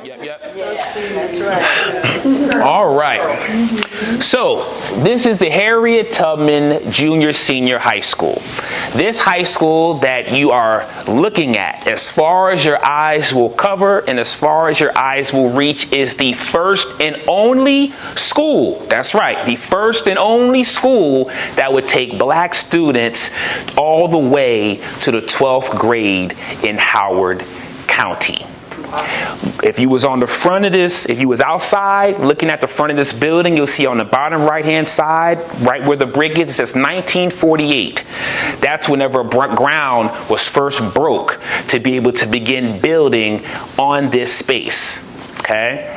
Yep. That's right. All right. So this is the Harriet Tubman Junior Senior High School. This high school that you are looking at, as far as your eyes will cover and as far as your eyes will reach, is the first and only school. That's right. The first and only school that would take black students all the way to the 12th grade in Howard County. If you was on the front of this, if you was outside looking at the front of this building, you'll see on the bottom right-hand side, right where the brick is, it says 1948. That's whenever ground was first broke to be able to begin building on this space. Okay?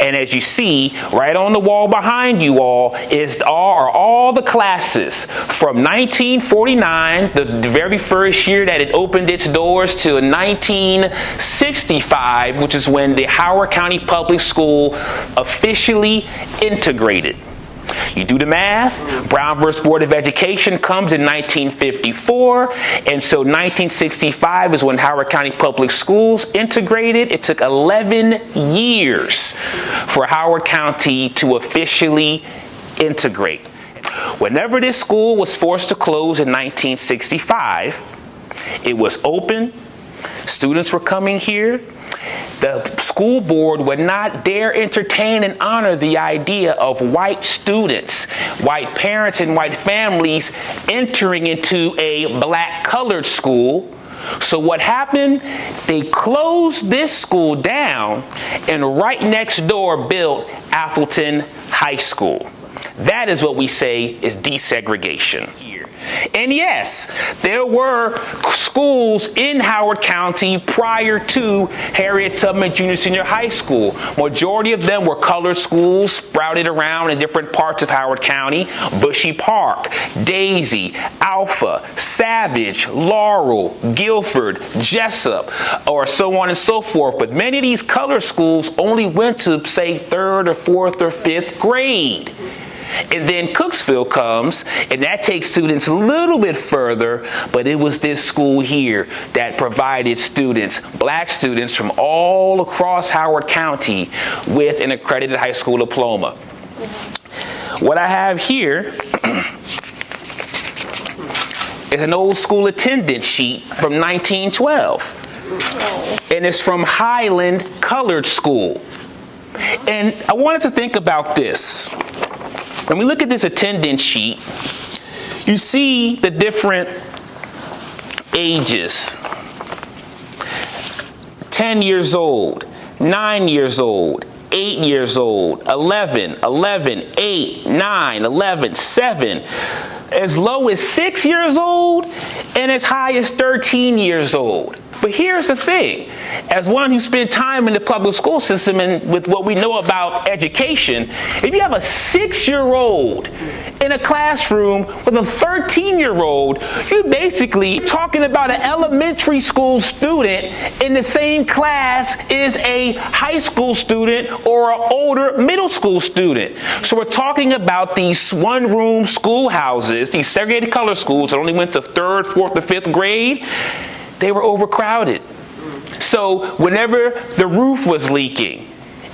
And as you see, right on the wall behind you all are all the classes from 1949, the very first year that it opened its doors, to 1965, which is when the Howard County Public School officially integrated. You do the math, Brown versus Board of Education comes in 1954, and so 1965 is when Howard County Public Schools integrated. It took 11 years for Howard County to officially integrate. Whenever this school was forced to close in 1965, it was open, students were coming here. The school board would not dare entertain and honor the idea of white students, white parents, and white families entering into a black colored school. So what happened? They closed this school down and right next door built Appleton High School. That is what we say is desegregation. And yes, there were schools in Howard County prior to Harriet Tubman Junior Senior High School. Majority of them were colored schools sprouted around in different parts of Howard County. Bushy Park, Daisy, Alpha, Savage, Laurel, Guilford, Jessup, or so on and so forth. But many of these colored schools only went to, say, 3rd or 4th or 5th grade. And then Cooksville comes, and that takes students a little bit further, but it was this school here that provided students, black students from all across Howard County, with an accredited high school diploma. What I have here is an old school attendance sheet from 1912, and it's from Highland Colored School. And I wanted to think about this. When we look at this attendance sheet, you see the different ages. 10 years old, 9 years old, 8 years old, 11, 8, 9, 11, 7, as low as 6 years old, and as high as 13 years old. But here's the thing. As one who spent time in the public school system and with what we know about education, if you have a 6-year-old in a classroom with a 13-year-old, you're basically talking about an elementary school student in the same class as a high school student or an older middle school student. So we're talking about these one-room schoolhouses, these segregated color schools that only went to 3rd, 4th, or 5th grade. They were overcrowded. So whenever the roof was leaking,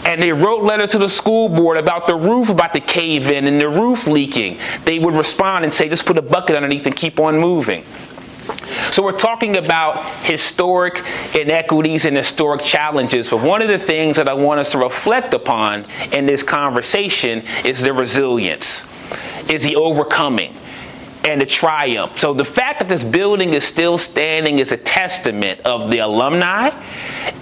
and they wrote letters to the school board about the roof about to cave in and the roof leaking, they would respond and say, just put a bucket underneath and keep on moving. So we're talking about historic inequities and historic challenges. But one of the things that I want us to reflect upon in this conversation is the resilience, is the overcoming, and the triumph. So the fact that this building is still standing is a testament of the alumni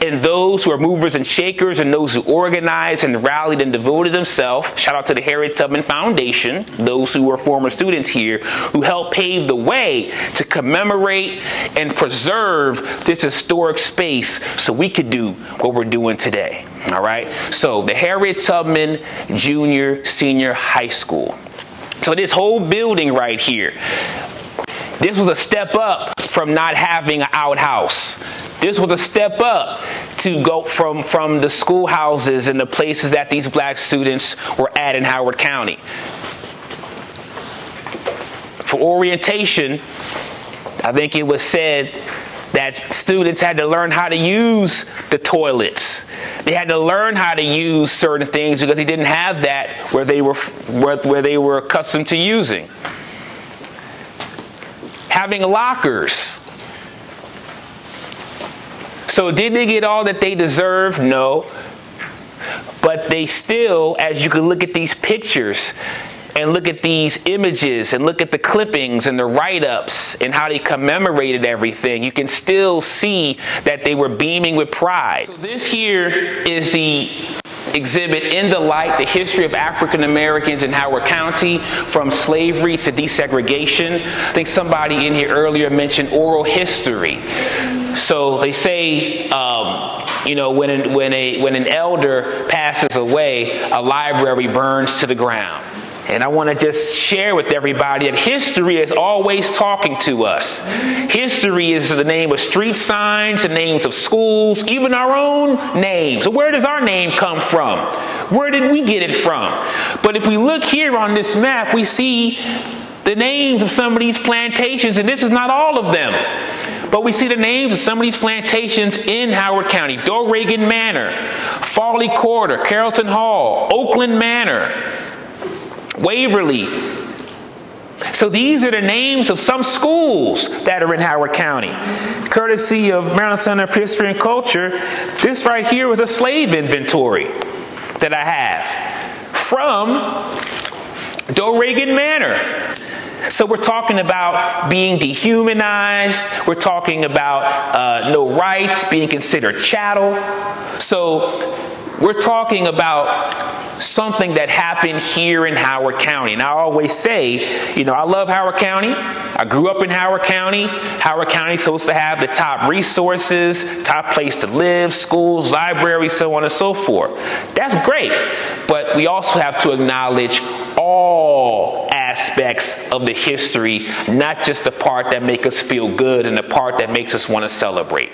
and those who are movers and shakers and those who organized and rallied and devoted themselves. Shout out to the Harriet Tubman Foundation, those who were former students here, who helped pave the way to commemorate and preserve this historic space so we could do what we're doing today. All right? So the Harriet Tubman Junior Senior High School. So this whole building right here, this was a step up from not having an outhouse. This was a step up to go from the schoolhouses and the places that these black students were at in Howard County. For orientation, I think it was said that students had to learn how to use the toilets They had to learn how to use certain things because they didn't have that where they were accustomed to using. Having lockers. So did they get all that they deserved? No. But they still, as you can look at these pictures and look at these images and look at the clippings and the write-ups and how they commemorated everything, you can still see that they were beaming with pride. So this here is the exhibit, In the Light, the history of African Americans in Howard County from slavery to desegregation. I think somebody in here earlier mentioned oral history. So they say, when an elder passes away, a library burns to the ground. And I want to just share with everybody that history is always talking to us. History is the name of street signs, the names of schools, even our own names. So where does our name come from? Where did we get it from? But if we look here on this map, we see the names of some of these plantations, and this is not all of them. But we see the names of some of these plantations in Howard County. Reagan Manor, Farley Quarter, Carrollton Hall, Oakland Manor, Waverly. So these are the names of some schools that are in Howard County. Courtesy of Maryland Center for History and Culture, this right here was a slave inventory that I have from Reagan Manor. So we're talking about being dehumanized. We're talking about no rights, being considered chattel. So we're talking about something that happened here in Howard County. And I always say, I love Howard County. I grew up in Howard County. Howard County is supposed to have the top resources, top place to live, schools, libraries, so on and so forth. That's great. But we also have to acknowledge all aspects of the history, not just the part that makes us feel good and the part that makes us want to celebrate.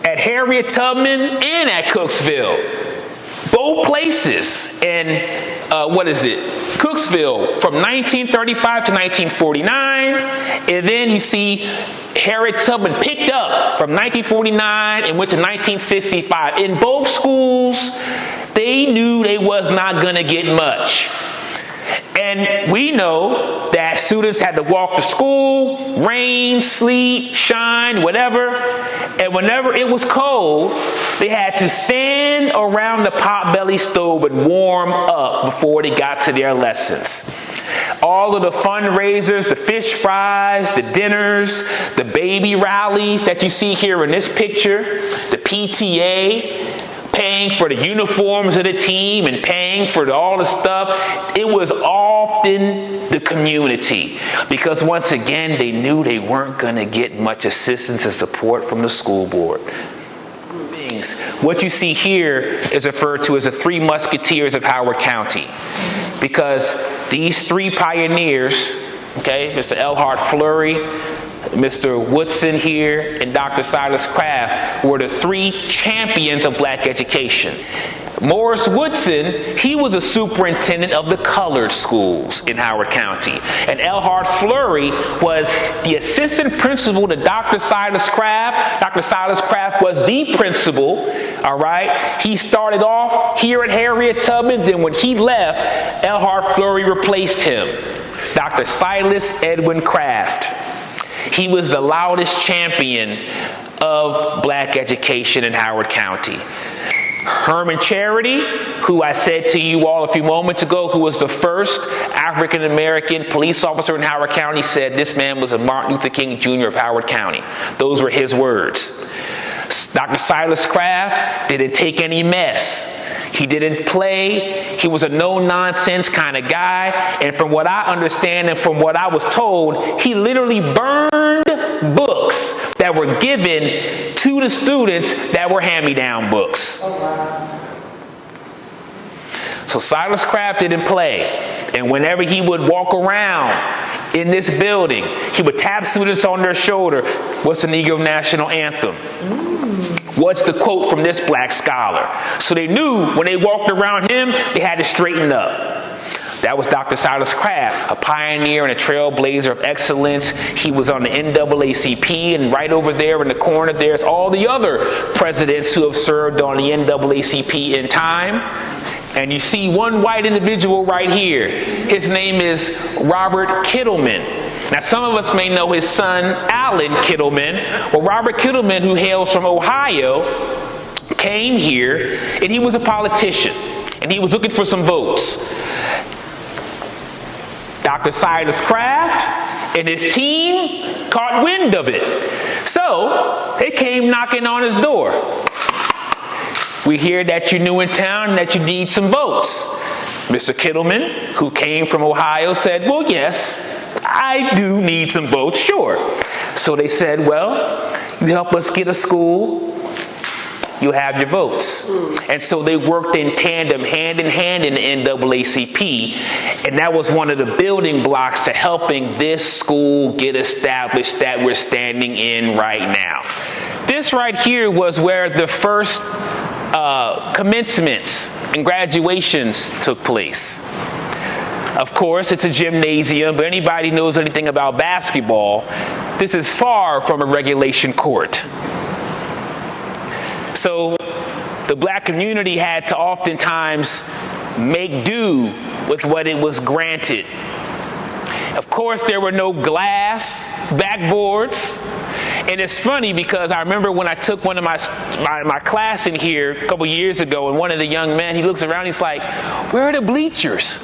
At Harriet Tubman and at Cooksville, both places. And Cooksville from 1935 to 1949. And then you see Harriet Tubman picked up from 1949 and went to 1965. In both schools, they knew they was not going to get much. And we know that students had to walk to school, rain, sleet, shine, whatever. And whenever it was cold, they had to stand around the potbelly stove and warm up before they got to their lessons. All of the fundraisers, the fish fries, the dinners, the baby rallies that you see here in this picture, the PTA, paying for the uniforms of the team and paying for all the stuff, it was often the community. Because once again, they knew they weren't going to get much assistance and support from the school board. What you see here is referred to as the Three Musketeers of Howard County. Because these three pioneers, Mr. Elhart Fleury, Mr. Woodson here, and Dr. Silas Craft were the three champions of black education. Morris Woodson, he was a superintendent of the colored schools in Howard County. And Elhart Fleury was the assistant principal to Dr. Silas Craft. Dr. Silas Craft was the principal, all right? He started off here at Harriet Tubman. Then when he left, Elhart Fleury replaced him, Dr. Silas Edwin Craft. He was the loudest champion of black education in Howard County. Herman Charity, who I said to you all a few moments ago, who was the first African-American police officer in Howard County, said this man was a Martin Luther King Jr. of Howard County. Those were his words. Dr. Silas Craft didn't take any mess. He didn't play. He was a no-nonsense kind of guy. And from what I understand and from what I was told, he literally burned books that were given to the students that were hand-me-down books. So Silas Craft didn't play. And whenever he would walk around in this building, he would tap students on their shoulder. What's the Negro National Anthem? What's the quote from this black scholar? So they knew when they walked around him, they had to straighten up. That was Dr. Silas Craft, a pioneer and a trailblazer of excellence. He was on the NAACP, and right over there in the corner there's all the other presidents who have served on the NAACP in time. And you see one white individual right here. His name is Robert Kittleman. Now, some of us may know his son, Alan Kittleman. Well, Robert Kittleman, who hails from Ohio, came here, and he was a politician, and he was looking for some votes. Dr. Silas Craft and his team caught wind of it. So they came knocking on his door. We hear that you're new in town and that you need some votes. Mr. Kittleman, who came from Ohio, said, well, yes, I do need some votes, sure. So they said, well, you help us get a school, you'll have your votes. And so they worked in tandem, hand in hand in the NAACP, and that was one of the building blocks to helping this school get established that we're standing in right now. This right here was where the first commencements and graduations took place. Of course, it's a gymnasium, but anybody knows anything about basketball, this is far from a regulation court. So the black community had to oftentimes make do with what it was granted. Of course, there were no glass backboards. And it's funny because I remember when I took one of my class in here a couple years ago, and one of the young men, he looks around, he's like, where are the bleachers?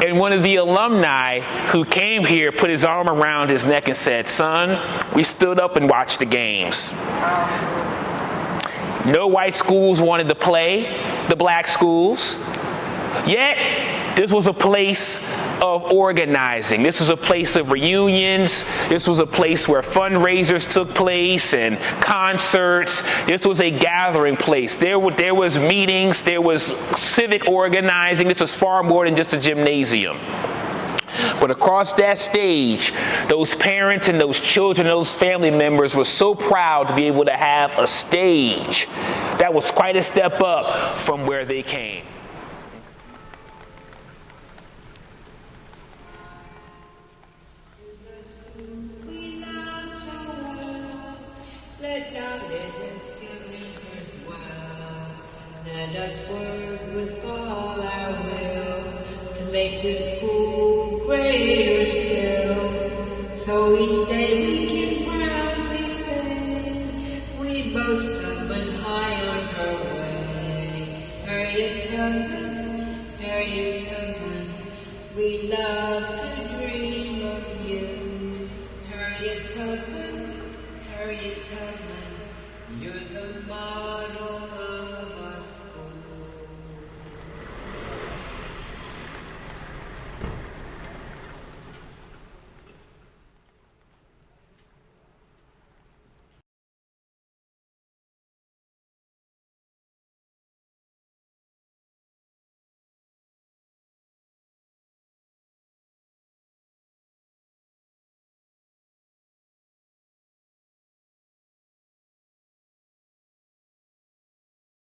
And one of the alumni who came here put his arm around his neck and said, son, we stood up and watched the games. No white schools wanted to play the black schools. Yet, this was a place of organizing. This was a place of reunions. This was a place where fundraisers took place and concerts. This was a gathering place. There was meetings. There was civic organizing. This was far more than just a gymnasium. But across that stage, those parents and those children, those family members were so proud to be able to have a stage. That was quite a step up from where they came. Let us work with all our will to make this school greater still. So each day we can proudly say we both come high on her way. Harriet Tubman, we love to dream of you. Harriet Tubman, you're the model of